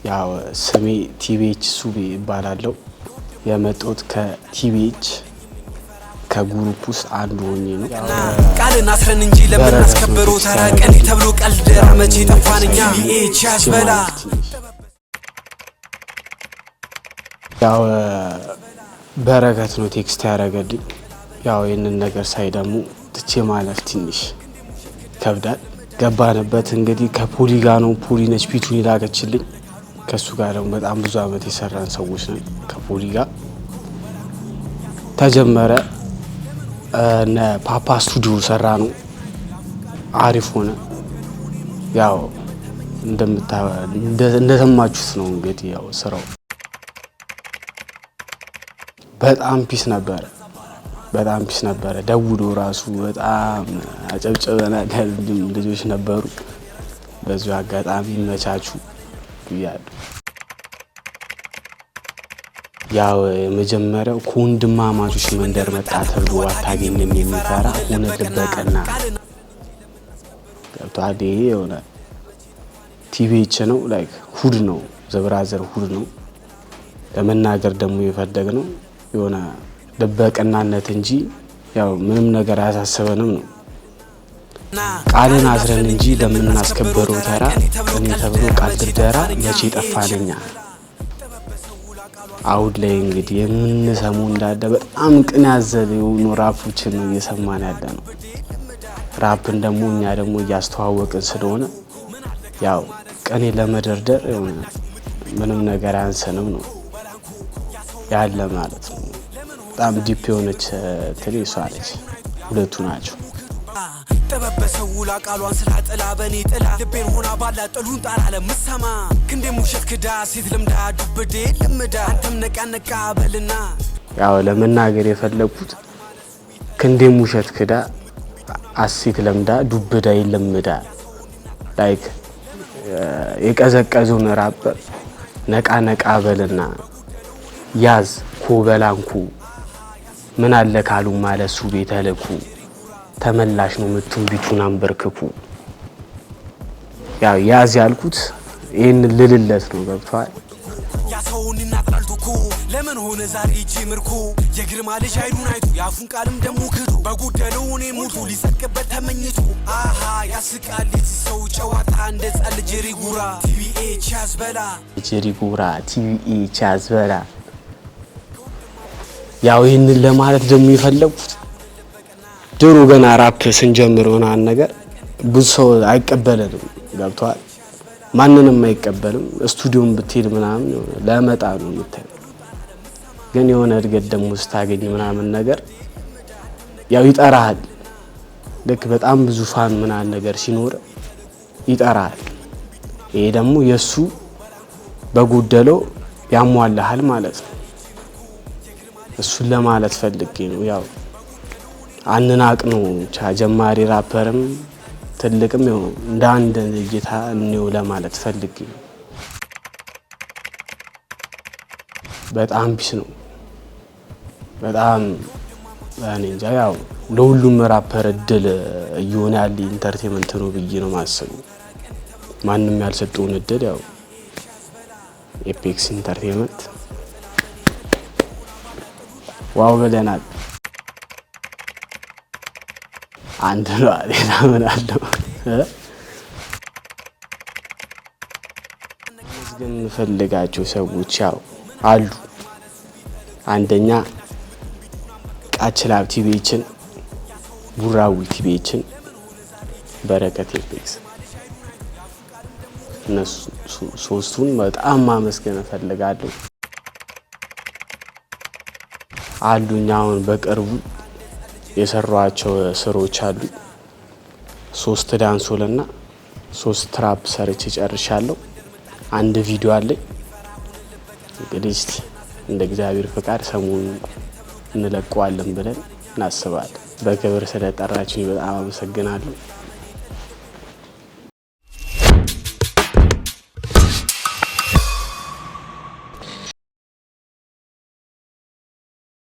ያው ስሜ ቲቢኤች ሱቤ ይባላል የመጣሁት ከቲቢኤች ከግሩፕ ውስጥ አንዱ ሆኜ ነው ቃልን አስረን እንጂ ለምን አስከበረው ተራቀን ተብሎ ቀልድ መቼ ጠፋንኛ ቲቢኤች ያስበላ ያው በረከት ነው ቴክስት ያደረገልኝ ያው ይሄንን ነገር ሳይ ደግሞ ትቼ ማለፍ ትንሽ ከብዳል ገባንበት እንግዲህ ከፖሊጋ ነው ፖሊነች ፒቱን ይላከችልኝ ከሱ ጋር ደግሞ በጣም ብዙ አመት የሰራን ሰዎች ነን ከፖሊጋ ተጀመረ እና ፓፓ ስቱዲዮ ሰራ ነው አሪፍ ሆነ ያው እንደሰማችሁት ነው እንግዲህ ያው ስራው በጣም ፒስ ነበር ደውሎ ራሱ በጣም አጨብጨበናል ልጆች ነበሩ በዚሁ አጋጣሚ መቻቹ ይያሉ ያው የመጀመሪያው ከወንድማማቾች መንደር መጣ ተብሎ አታገኝም የሚፈራ ሆነ ልበቀና ገብቷል ይሄ የሆነ ቲቢኤች ነው ላይክ ሁድ ነው ዘብራዘር ሁድ ነው ለመናገር ደግሞ የፈለግነው የሆነ ልበቀናነት እንጂ ያው ምንም ነገር አያሳስበንም ነው ቃልን አስረን እንጂ ለምናስከበረው ተራ እኔ ተብሎ ቃል ድርደራ መቼ ጠፋንኛ አሁን ላይ እንግዲህ የምንሰማው እንዳለ በጣም ቅን ያዘለ የሆኑ ራፖችን ነው እየሰማን ያለ ነው ራፕን ደግሞ እኛ ደግሞ እያስተዋወቅን ስለሆነ ያው ቅኔ ለመደርደር ምንም ነገር አንሰንም ነው ያለ ማለት ነው በጣም ዲፕ የሆነች ትሪሷ አለች ሁለቱ ናቸው ተበበሰው ላቃሏን ስላጥላ በኔ ጥላ ልቤን ሆና ባላ ጥሉን ጣራ ለምሰማ ክንዴ ሙሸት ክዳ ሴት ልምዳ ዱብዴ ልምዳ አንተም ነቃነቃ በልና ያው ለመናገር የፈለኩት ክንዴ ሙሸት ክዳ አሴት ለምዳ ዱብዳ ይልምዳ ላይክ የቀዘቀዙን ራፐር ነቃነቃ በልና ያዝ ኮበላንኩ ምን አለ ካሉ ማለሱ ቤተለኩ ተመላሽ ነው ምቱን ቢቱን አንበርክኩ ያው ያዝ ያልኩት ይሄን ልልለት ነው ገብቷል ያሰውን እናጥራልቱኩ ለምን ሆነ ዛሬ ጂምርኩ የግርማ ልጅ አይዱን አይቱ ያፉን ቃልም ደሞ ክዱ በጉደለው እኔ ሙሉ ሊሰቅበት ተመኝቱ አሃ ያስቃል ሰው ጨዋታ እንደ ጻል ጀሪጉራ ቲቢኤች ያስበላ ያው ይሄንን ለማለት ደግሞ ይፈልጉት ድሮ ገና ራፕ ስንጀምር ሆነ ነገር ብዙ ሰው አይቀበልም ገብቷል ማንንም አይቀበልም ስቱዲዮም ብትሄድ ምናምን ለመጣ ነው የምታየው ግን የሆነ እድገት ደግሞ ስታገኝ ምናምን ነገር ያው ይጠራሃል ልክ በጣም ብዙ ፋን ምናምን ነገር ሲኖር ይጠራሃል ይሄ ደግሞ የሱ በጉደለው ያሟላሃል ማለት ነው እሱን ለማለት ፈልጌ ነው ያው አንናቅ ነው ጀማሪ ራፐርም ትልቅም ነው እንደ አንድ እይታ ነው ለማለት ፈልጌ በጣም ቢስ ነው በጣም እኔ እንጃ ያው ለሁሉም ራፐር እድል እየሆነ ያለ ኢንተርቴይንመንት ነው ብዬ ነው ማስበው ማንንም ያልሰጠውን እድል ያው ኤፒክስ ኢንተርቴይንመንት ዋው ብለናል አንድ ነው ሌላ ምን አለው ግን ፈልጋቸው ሰዎች ያው አሉ አንደኛ ቃችላብ ቲቢኤችን ቡራዊ ቲቢኤችን በረከት ኤፒክስ እነሱ ሶስቱን በጣም ማመስገን ፈልጋለሁ አሉኛውን በቅርቡ የሰሯቸው ስሮች አሉ 3 ዳንሶልና 3 ትራፕ ሰርች ጨርሻለሁ አንድ ቪዲዮ አለኝ እንግዲህ እንደ እግዚአብሔር ፍቃድ ሰሞኑን እንለቀዋለን ብለን እናስባለን በክብር ስለጠራችሁኝ በጣም አመሰግናለሁ